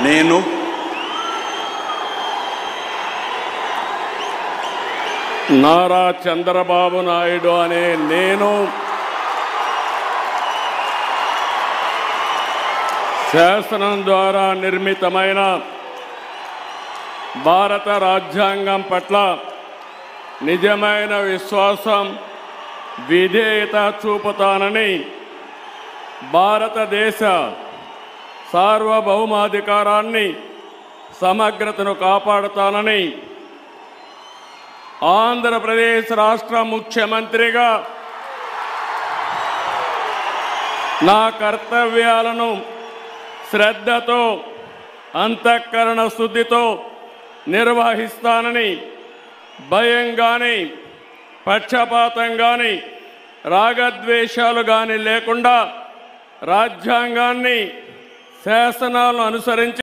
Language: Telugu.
నేను నారా చంద్రబాబు నాయుడు అనే నేను శాసనం ద్వారా నిర్మితమైన భారత రాజ్యాంగం పట్ల నిజమైన విశ్వాసం, విధేయత చూపుతానని, భారతదేశ సార్వభౌమాధికారాన్ని, సమగ్రతను కాపాడుతానని, ఆంధ్రప్రదేశ్ రాష్ట్ర ముఖ్యమంత్రిగా నా కర్తవ్యాలను శ్రద్ధతో, అంతఃకరణ శుద్ధితో నిర్వహిస్తానని, భయం కానీ, పక్షపాతం కానీ, రాగద్వేషాలు కానీ లేకుండా రాజ్యాంగాన్ని, శాసనాలను అనుసరించి